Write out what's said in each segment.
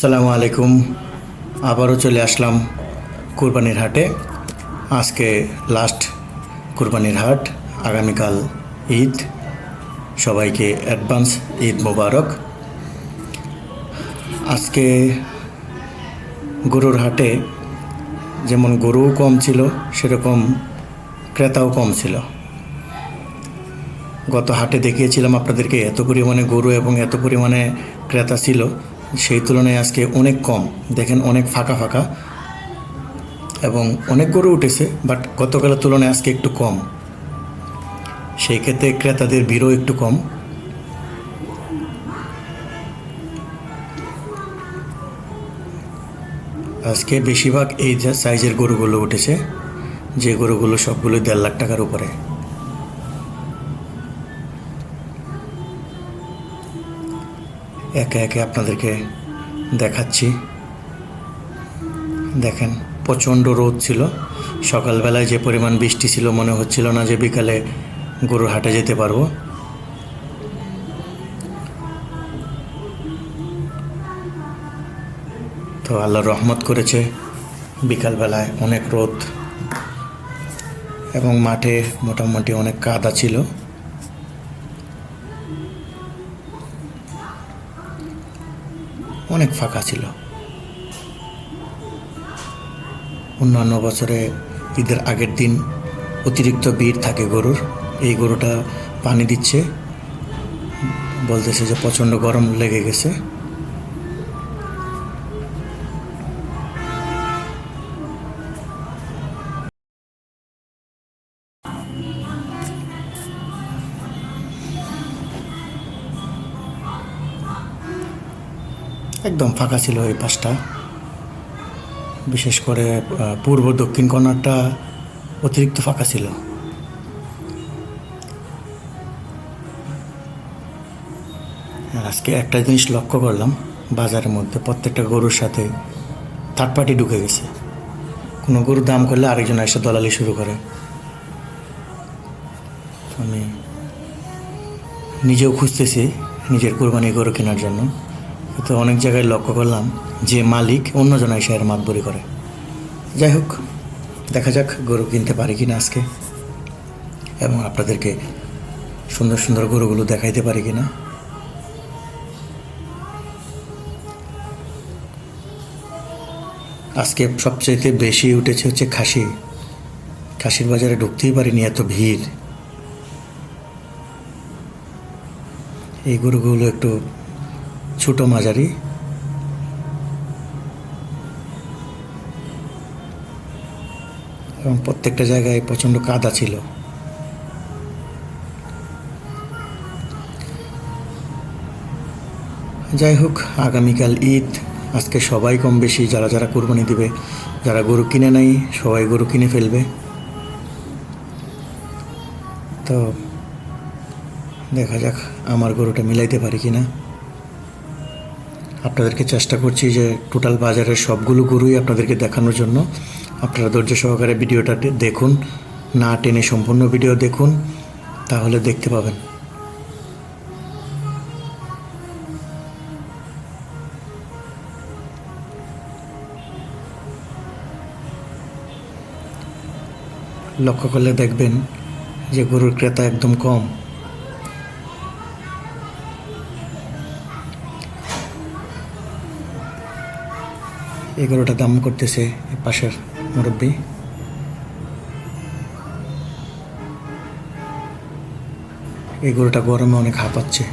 আসসালামু আলাইকুম। আবারও চলে আসলাম কুরবানির হাটে। আজকে লাস্ট কুরবানির হাট, আগামীকাল ঈদ। সবাইকে অ্যাডভান্স ঈদ মোবারক। আজকে গরুর হাটে যেমন গরুও কম ছিল, সেরকম ক্রেতাও কম ছিল। গত হাটে দেখিয়েছিলাম আপনাদেরকে এত পরিমাণে গরু এবং এত পরিমাণে ক্রেতা ছিল, সেই তুলনায় আজকে অনেক কম। দেখেন অনেক ফাঁকা ফাঁকা এবং অনেক গরু উঠেছে, বাট গতকালের তুলনায় আজকে একটু কম। সেই ক্ষেত্রে ক্রেতাদের ভিড়ও একটু কম। আজকে বেশিরভাগ এই সাইজের গরুগুলো উঠেছে, যে গরুগুলো সবগুলো 1.5 লাখ টাকার উপরে। একে একে আপনাদেরকে দেখাচ্ছি। দেখেন প্রচণ্ড রোদ ছিল। সকালবেলায় যে পরিমাণ বৃষ্টি ছিল, মনে হচ্ছিল না যে বিকালে গরুর হাটে যেতে পারবো। তো আল্লাহ রহমত করেছে, বিকালবেলায় অনেক রোদ এবং মাঠে মোটামুটি অনেক কাদা ছিল। অনেক ফাঁকা ছিল। অন্যান্য বছরে ঈদের আগের দিন অতিরিক্ত ভিড় থাকে গরুর। এই গরুটা পানি দিচ্ছে, বলতেছে যে প্রচণ্ড গরম লেগে গেছে। একদম ফাঁকা ছিল এই পাশটা, বিশেষ করে পূর্ব দক্ষিণ কর্নারটা অতিরিক্ত ফাঁকা ছিল। আর আজকে একটা জিনিস লক্ষ্য করলাম, বাজারের মধ্যে প্রত্যেকটা গরুর সাথে থার্ড পার্টি ঢুকে গেছে। কোনো গরুর দাম করলে আরেকজন এসে দলালি শুরু করে। আমি নিজেও খুঁজতেছি নিজের কোরবানি গরু কেনার জন্য, তো অনেক জায়গায় লক্ষ্য করলাম যে মালিক অন্যজন এসে এর মাতবরি করে। যাই হোক, দেখা যাক গরু কিনতে পারি কিনা আজকে, এবং আপনাদেরকে সুন্দর সুন্দর গরুগুলো দেখাইতে পারি কিনা। আজকে সবচাইতে বেশি উঠেছে হচ্ছে খাসি। খাসির বাজারে ঢুকতেই পারিনি, এত ভিড়। এই গরুগুলো একটু ছোটো মাঝারি, এবং প্রত্যেকটা জায়গায় প্রচণ্ড কাদা ছিল। যাই হোক, আগামীকাল ঈদ। আজকে সবাই কম বেশি যারা যারা কোরবানি দিবে, যারা গরু কিনে নাই সবাই গরু কিনে ফেলবে। তো দেখা যাক আমার গরুটা মিলাইতে পারি কি না। আপনাদেরকে চেষ্টা করছি যে টোটাল বাজারের সবগুলো গরুই আপনাদেরকে দেখানোর জন্য। আপনারা ধৈর্য সহকারে ভিডিওটা দেখুন, না টেনে সম্পূর্ণ ভিডিও দেখুন, তাহলে দেখতে পাবেন। লক্ষ্য করলে দেখবেন যে গরুর ক্রেতা একদম কম। এই গরুটার দাম করতেছে পাশের মুরব্বী। এই গরুটা গরমে অনেক হাঁপাচ্ছে।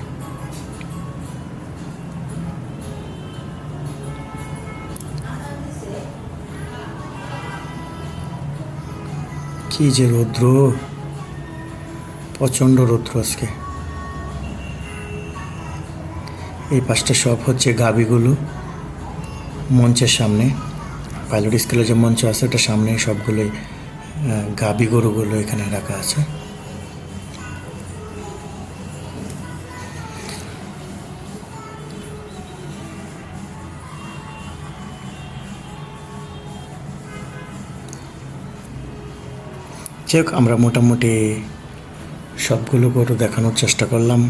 কি যে রৌদ্র, প্রচণ্ড রৌদ্র আজকে। এই পাশটা সব হচ্ছে গাভীগুলো মঞ্চের সামনে, পাইলট স্কুলে যে মঞ্চ আছে ওটার সামনে সবগুলোই গাভী গরুগুলো এখানে রাখা আছে। যাই হোক, আমরা মোটামুটি সবগুলো গরু দেখানোর চেষ্টা করলাম।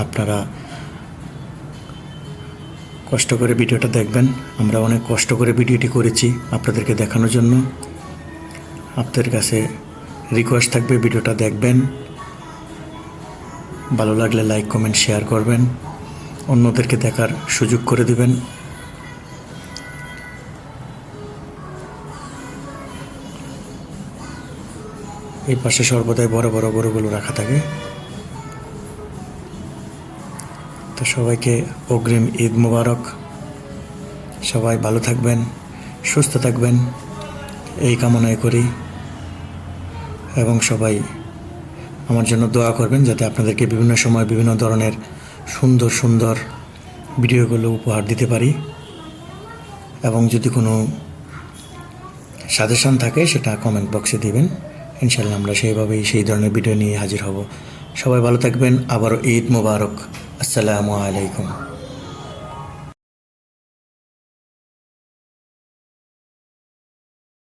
আপনারা কষ্ট করে ভিডিওটা দেখবেন। আমরা অনেক কষ্ট করে ভিডিওটি করেছি আপনাদেরকে দেখানোর জন্য। আপনাদের কাছে রিকোয়েস্ট থাকবে ভিডিওটা দেখবেন, ভালো লাগলে লাইক কমেন্ট শেয়ার করবেন, অন্যদেরকে দেখার সুযোগ করে দিবেন। এই পাশে সর্বদাই বড় বড় গরুগুলো রাখা থাকে। তো সবাইকে অগ্রিম ঈদ মোবারক। সবাই ভালো থাকবেন, সুস্থ থাকবেন এই কামনাই করি, এবং সবাই আমার জন্য দোয়া করবেন যাতে আপনাদেরকে বিভিন্ন সময় বিভিন্ন ধরনের সুন্দর সুন্দর ভিডিওগুলো উপহার দিতে পারি। এবং যদি কোনো সাজেশন থাকে সেটা কমেন্ট বক্সে দিবেন, ইনশাল্লাহ আমরা সেইভাবেই সেই ধরনের ভিডিও নিয়ে হাজির হব। সবাই ভালো থাকবেন। আবারও ঈদ মোবারক। আসসালামু আলাইকুম।